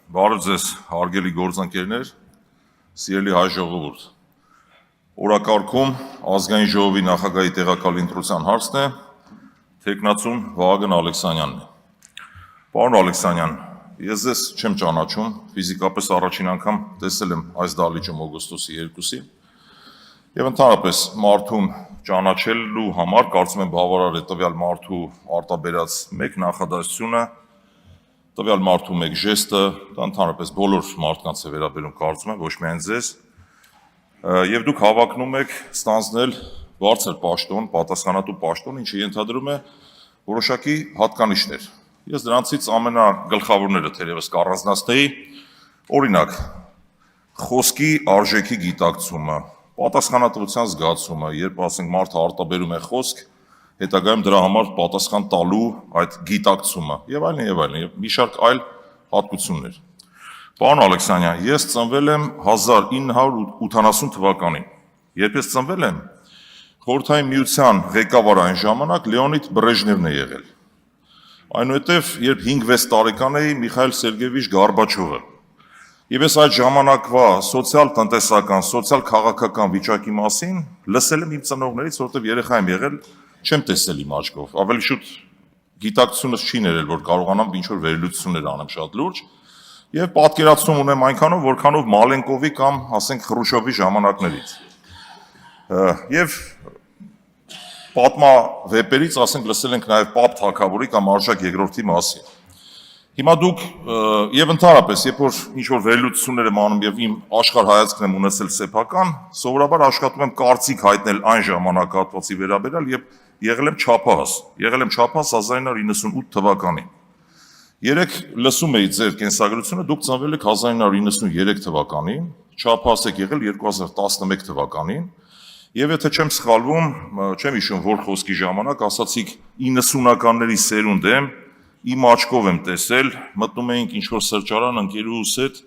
Բարև ձեզ, հարգելի գործընկերներ, սիրելի հայ ժողովուրդ։ Օրակարգում ազգային ժողովի նախագահի տեղակալի ընտրության հարցն է, թեկնածուն Վահագն Ալեքսանյանն է։ Պարոն Ալեքսանյան, ես ձեզ չեմ ճանաչում, ֆիզիկապես առաջին անգամ տեսել եմ այս դահլիճում օգոստոսի 2-ին, եւ ընդհանրապես մարդուն ճանաչելու համար կարծում եմ բավարար է տվյալ մարդու արտաբերած մեկ նախադասությունը, տվյալ մարդու մեկ ժեստը, դա ընդհանրապես բոլոր մարդկանց է վերաբերում, կարծում եմ, ոչ միայն ձեզ, եւ դուք հավակնում եք ստանձնել բարձր պաշտոն, պատասխանատու պաշտոն, ինչը ենթադրում է որոշակի հատկանիշներ։ Ես դրանցից ամենագլխավորները թերևս կառանձնացնեի, օրինակ, խոսքի արժեքի գիտակցումը, պատասխանատվության զգացումը, երբ ասենք մարդը արտաբերում է խոսք, հետագայում դրա համար պատասխան տալու այդ գիտակցումը եւ այլն, եւ մի շարք այլ հատկություններ։ Պարոն Ալեքսանյան, ես ծնվել եմ 1980 թվականին։ Երբ ես ծնվել եմ, Խորհրդային Միության ղեկավար այն ժամանակ Լեոնիդ Բրեժնևն է եղել։ Այնուհետև, երբ 5-6 տարեկան էի, Միխայիլ Սերգեյևիչ Գորբաչովը։ Եվ ես այդ ժամանակվա սոցիալ-տնտեսական, սոցիալ-քաղաքական վիճակի մասին լսել եմ իմ ծնողներից, որովհետև երեխա եմ եղել, չեմ տեսել իմ աչքով, ավելի շուտ գիտակցությունս չի ներել, որ կարողանամ ինչ-որ վերլուծություններ անեմ շատ լուրջ, եւ պատկերացում ունեմ այնքանով, որքանով Մալենկովի կամ, ասենք, Խրուշովի ժամանակներից։ Եվ պատմավեպերից, ասենք, լսել ենք նաեւ Պապ Թագավորի կամ Արշակ II-ի մասին։ Հիմա դուք եւ ընդհանրապես, երբ որ ինչ-որ վերլուծություններ եմ անում եւ իմ աշխարհայացքն եմ ունեցել սեփական, սովորաբար աշխատում եմ կարծիք հայտնել այն ժամանակահատվածի վերաբերյալ եւ եղել եմ չափահաս 1998 թվականին։ Երեք լսում էի ձեր կենսագրությունը, դուք ծնվել եք 1993 թվականին, չափահաս եք եղել 2011 թվականին, եւ եթե չեմ սխալվում, չեմ հիշում որ խոսքի ժամանակ ասացիք 90-ականների սերունդ եմ, իմ աչքով եմ տեսել, մտնում էինք ինչ-որ սրճարան ընկերուհուս հետ,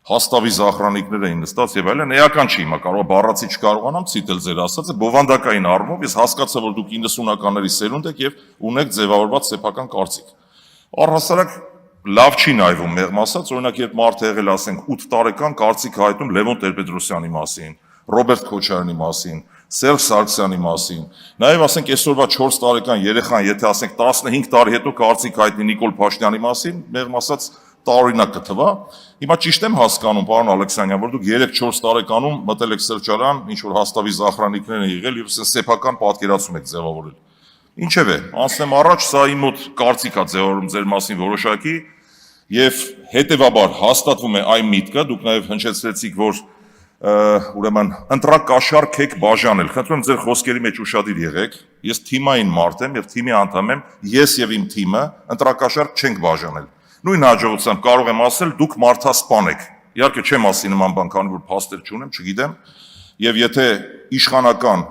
հաստավի զախրանիկներ էին նստած եւ այլն, էական չի հիմա կարող բառացի չկարողանամ ցիտել ձեր ասածը, բովանդակային առումով ես հասկացա, որ դուք 90-ականների սերունդ եք եւ ունեք ձևավորված սեփական կարծիք։ Առհասարակ լավ չի նայվում մեղմ ասած, օրինակ երբ մարդ եղել ասենք 8 տարեկան կարծիք հայտում Լևոն Տեր-Պետրոսյանի մասին, Ռոբերտ Քոչարյանի մասին, Սերժ Սարգսյանի մասին, նաև ասենք այսօրվա 4 տարեկան երեխան, եթե ասենք 15 տարի հետո կարծիք հայտնի Նիկոլ Փաշինյանի մասին, մեղմ ասած տարօրինակ կթվա։ Հիմա ճիշտ եմ հասկանում, պարոն Ալեքսանյան, որ դուք 3-4 տարեկանում մտել եք սրճարան, ինչ որ հաստավի զախրանիկներ են եղել եւ սեփական պատկերացում եք ձևավորել։ Ինչևէ, անցնեմ առաջ, սա իմ մոտ կարծիք է ձևավորում ձեր մասին որոշակի եւ հետեւաբար հաստատվում է այն միտքը, դուք նաև հնչեցրեցիք, որ ուրեմն ընտրակաշառք եք բաժանել։ Խնդրում եմ ձեր խոսքերի մեջ ուշադիր եղեք։ Ես թիմային մարդ եմ եւ թիմի անդամ եմ, ես եւ իմ թիմը ընտրակաշառք չենք բաժանել։ Նույն հաջողությամբ կարող եմ ասել, դուք մարդասպան եք։ Իհարկե չեմ ասի նման բան, քանի որ փաստեր չունեմ, չգիտեմ։ Եվ եթե իշխանական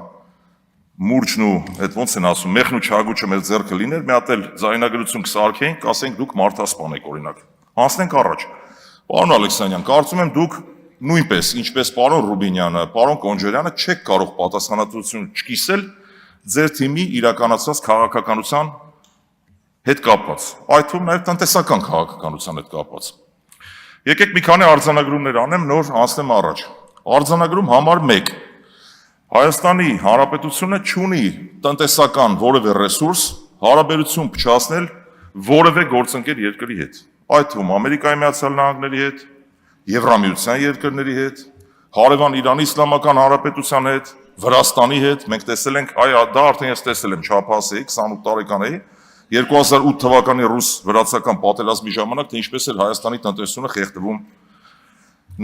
մուրճն ու այդ ոնց են ասում, մեղն ու չագուճը մեր ձեռքը լիներ, մի հատ էլ ձայնագրություն կսարքեինք, ասենք դուք մարդասպան եք օրինակ։ Անցնենք առաջ։ Պարոն Ալեքսանյան, կարծում եմ դուք նույնպես, ինչպես պարոն Ռուբինյանը, պարոն Կոնջարյանը չեք կարող պատասխանատվություն չկիսել ձեր թիմի իրականացած քաղաքականության հետ կապված, այդ թվում նաև տնտեսական քաղաքականության հետ կապված։ Եկեք մի քանի արձանագրումներ անեմ, նոր անցնեմ առաջ։ Արձանագրում համար 1. Հայաստանի Հանրապետությունը չունի տնտեսական որևէ ռեսուրս հարաբերություն փչացնել որևէ գործընկեր երկրի հետ, այդ թվում Ամերիկայի Միացյալ Նահանգների հետ, Եվրամիության երկրների հետ, հարևան Իրանի Իսլամական Հանրապետության հետ, Վրաստանի հետ, մենք տեսել ենք, դա արդեն ես տեսել եմ, չափահաս էի, 28 տարեկան էի, 2008 թվականի ռուս-վրացական պատերազմի ժամանակ, թե ինչպես էր Հայաստանի տնտեսությունը խեղդվում։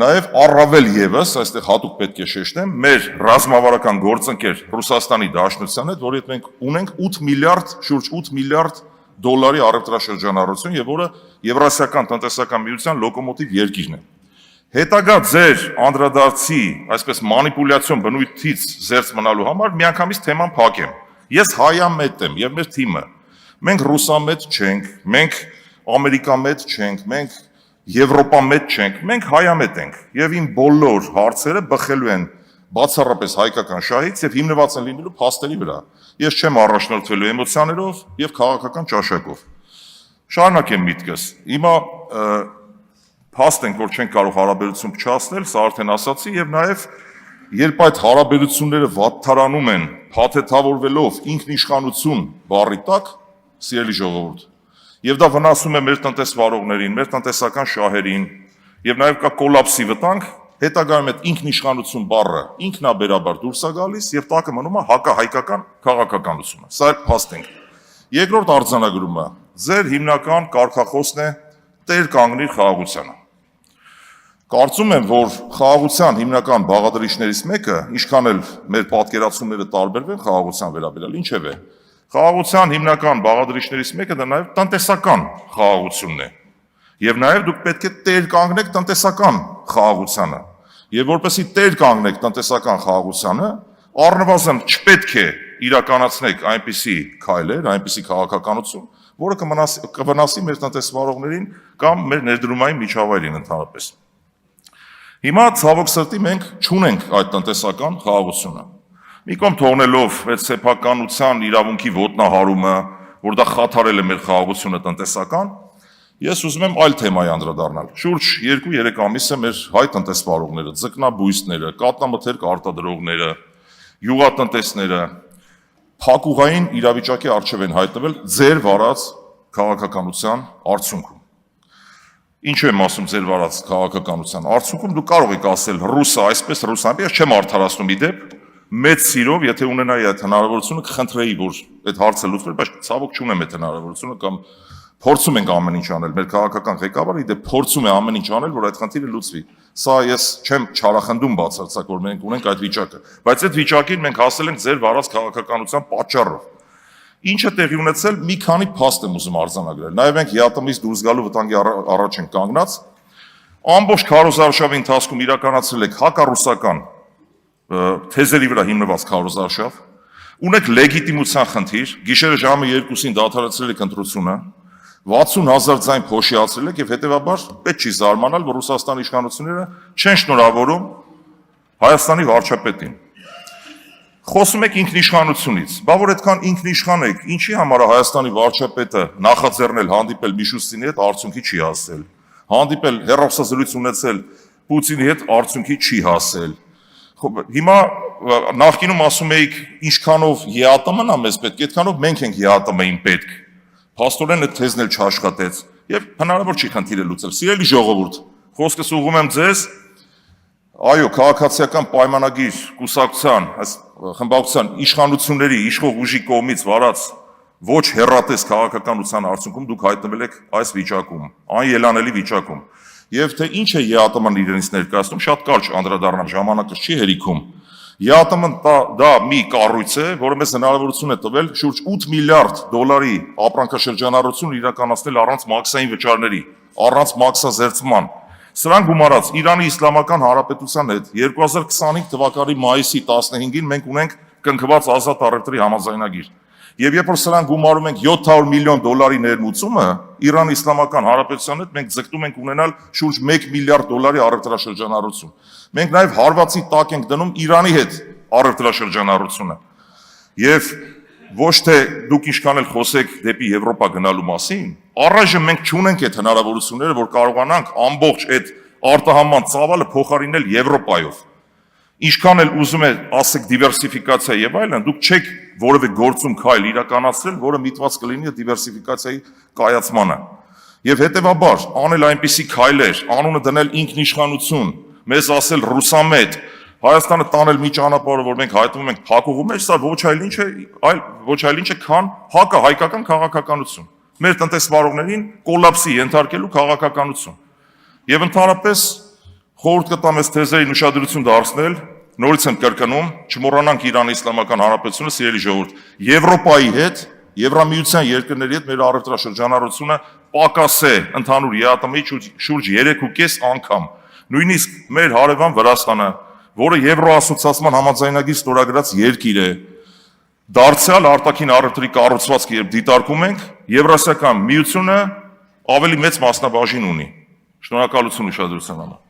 Նաև առավել եւս, այստեղ հատուկ պետք է շեշտեմ, մեր ռազմավարական գործընկեր Ռուսաստանի Դաշնության հետ, որի հետ մենք ունենք 8 միլիարդ, շուրջ 8 միլիարդ դոլարի առևտրաշրջանառություն եւ որը Եվրասիական տնտեսական միության լոկոմոտիվ երկիրն է։ Հետագա ձեր անդրադարձի, այսպես մանիպուլյացիոն բնույթից զերծ մնալու համար միանգամից թեման փակեմ։ Ես հայամետ եմ եւ մեր թիմը։ Մենք ռուսամետ չենք, մենք ամերիկամետ չենք, մենք եվրոպամետ չենք, մենք հայամետ ենք եւ իմ բոլոր հարցերը բխելու են բացառապես հայկական շահից եւ հիմնված են լինելու փաստերի վրա։ Ես չեմ առաջնորդվելու էմոցիաներով եւ քաղաքական ճաշակով։ Շարունակեմ միտքս։ Հիմա փաստ ենք, որ չենք կարող հարաբերություն փչացնել, սա արդեն ասացի, եւ նաեւ երբ այդ հարաբերությունները վատթարանում են, փաթեթավորվելով ինքնիշխանություն բառի տակ, սիրելի ժողովուրդ, եւ դա վնասում է մեր տնտեսվարողներին, մեր տնտեսական շահերին, եւ նաեւ կա կոլապսի վտանգ, հետագայում այդ ինքնիշխանություն բառը ինքնաբերաբար դուրս է գալիս եւ տակը մնում է հակահայկական քաղաքականությունը։ Սա է փաստ ենք։ Երկրորդ արձանագրումը ձեր հիմնական կարգախոսն է տեր կանգնիր խաղաղությանը։ Կարծում եմ, որ խաղաղության հիմնական բաղադրիչներից մեկը, ինչքան էլ մեր պատկերացումները տարբերվեն խաղաղության վերաբերյալ, ինչևէ, խաղաղության հիմնական բաղադրիչներից մեկը դա նաև տնտեսական խաղաղությունն է։ Եվ նաև դուք պետք է տեր կանգնեք տնտեսական խաղաղությանը։ Եվ որպեսզի տեր կանգնեք տնտեսական խաղաղությանը, առնվազն չպետք է իրականացնեք այնպիսի քայլեր, այնպիսի քաղաքականություն, որը կվնասի մեր տնտեսվարողներին կամ մեր ներդրումային միջավայրին ընդհանրապես։ Հիմա ցավոք սրտի մենք չունենք այդ տնտեսական խաղաղությունը։ Մի կողմ թողնելով այդ սեփականության իրավունքի ոտնահարումը, որ դա խաթարել է մեր խաղաղությունը տնտեսական, ես ուզում եմ այլ թեմայի անդրադառնալ։ Շուրջ 2-3 ամիս է մեր հայ տնտեսվարողները, ձկնաբույսները, կատնամթերք արտադրողները, յուղատնտեսները փակուղային իրավիճակի առջև են հայտնվել ձեր վարած քաղաքականության արդյունքում։ Ինչու եմ ասում ձեր վարած քաղաքականության արդյունքում, դուք կարող եք ասել ռուսը այսպես, ռուսը այնպես, ես չեմ արդարացնում իդեպ, մեծ սիրով, եթե ունենայի այդ հնարավորությունը, կխնդրեի, որ այդ հարցը լուծվեր, բայց ցավոք չունեմ այդ հնարավորությունը կամ փորձում ենք ամեն ինչ անել, մեր քաղաքական ղեկավարը իդեպ փորձում է ամեն ինչ անել, որ այդ խնդիրը լուծվի։ Սա ես չեմ չարախնդում բացարձակ, որ մենք ունենք այդ վիճակը, բայց այդ վիճակին մենք հասել ենք ձեր վարած քաղաքականության պատճառով։ Ինչը տեղի ունեցել, մի քանի փաստ եմ ուզում արձանագրել։ Նաև մենք ԵԱՏՄ-ից դուրս գալու վտանգի առաջ ենք կանգնած։ Ամբողջ քարոզարշավի ընթացքում իրականացրել եք հակառուսական թեզերի վրա հիմնված քարոզարշավ, ունեք լեգիտիմության խնդիր, գիշերը ժամը 2-ին դադարեցրել եք ընտրությունը, 60,000 ձայն փոշիացրել եք եւ հետեւաբար պետք չի զարմանալ, որ Ռուսաստանի իշխանությունները չեն շնորհավորում Հայաստանի վարչապետին։ Խոսում եք ինքնիշխանությունից, բա որ այդքան ինքնիշխան եք, ինչի համար է Հայաստանի վարչապետը նախաձեռնել հանդիպել Միշուստինի հետ, արդյունքի չի հասել։ Հանդիպել հեռախոսազրույց ունեցել Պուտինի հետ, արդյունքի չի հասել։ Հիմա նախկինում ասում էիք ինչքանով ԵԱՏՄ-ն է մեզ պետք, այդքանով մենք ենք ԵԱՏՄ-ին պետք։ Փաստորեն այդ թեզն էլ չաշխատեց եւ հնարավոր չի խնդիրը լուծել։ Սիրելի ժողովուրդ, խոսքս ուղղում եմ ձեզ, այո, քաղաքացիական պայմանագիր կուսակցության, այս խմբակցության իշխանությունների իշխող ուժի կողմից վարած ոչ հեռատես քաղաքականության արդյունքում դուք հայտնվել եք այս վիճակում, անելանելի վիճակում։ Եվ թե ինչ է ԵԱՏՄ-ն իրենից ներկայացնում, շատ կարճ անդրադառնամ, ժամանակը չի հերիքում։ ԵԱՏՄ-ն դա մի կառույց է, որը մեզ հնարավորություն է տվել շուրջ 8 միլիարդ դոլարի ապրանքաշրջանառություն իրականացնել առանց մաքսային վճարների, առանց մաքսազերծման։ Սրան գումարած Իրանի Իսլամական Հանրապետության հետ 2025 թվականի մայիսի 15-ին մենք ունենք կնքված ազատ առևտրի համաձայնագիր։ Եվ երբ որ սրան գումարում ենք 700 միլիոն դոլարի ներմուծումը, Իրանի Իսլամական Հանրապետության հետ մենք ձգտում ենք ունենալ շուրջ 1 միլիարդ դոլարի առևտրաշրջանառություն։ Մենք նաև հարվածի տակ ենք դնում Իրանի հետ առևտրաշրջանառությունը։ Եվ ոչ թե դուք ինչքան էլ խոսեք դեպի Եվրոպա գնալու մասին, առայժմ մենք չունենք այդ հնարավորությունները, որ կարողանանք ամբողջ այդ արտահանման ծավալը փոխարինել Եվրոպայով։ Ինչքան էլ ուզում եք ասեք դիվերսիֆիկացիա եւ այլն, դուք չեք որևէ գործում քայլ իրականացրել, որը միտված կլինի դիվերսիֆիկացիայի կայացմանը։ Եվ հետեւաբար անել այնպիսի քայլեր, անունը դնել ինքնիշխանություն, մեզ ասել ռուսամետ, Հայաստանը տանել մի ճանապարհը, որ մենք հայտնվում ենք փակուղու մեջ, սա ոչ այլ ինչ է, քան հակահայկական քաղաքականություն։ Մեր տնտեսվարողներին կոլապսի ենթարկելու քաղաքականություն։ Եվ ընդհանրապես խորհուրդ կտամ այս թեզերին ուշադրություն դարձնել, նորից եմ կրկնում, չմոռանանք Իրանի Իսլամական Հանրապետությունը, սիրելի ժողովուրդ, Եվրոպայի հետ, Եվրամիության երկրների հետ մեր առևտրաշրջանառությունը պակաս է ընդհանուր ԵԱՏՄ-ի շուրջ 3.5 անգամ։ Նույնիսկ մեր հարևան Վրաստանը, որը Եվրոասոցիացիան համաձայնագիր ստորագրած երկիր է, դարձյալ արտաքին առևտրի կառուցվածքը երբ դիտարկում ենք, Եվրասիական միությունը ավելի մեծ մասնաբաժին ունի։ Շնորհակալություն ուշադրության համար։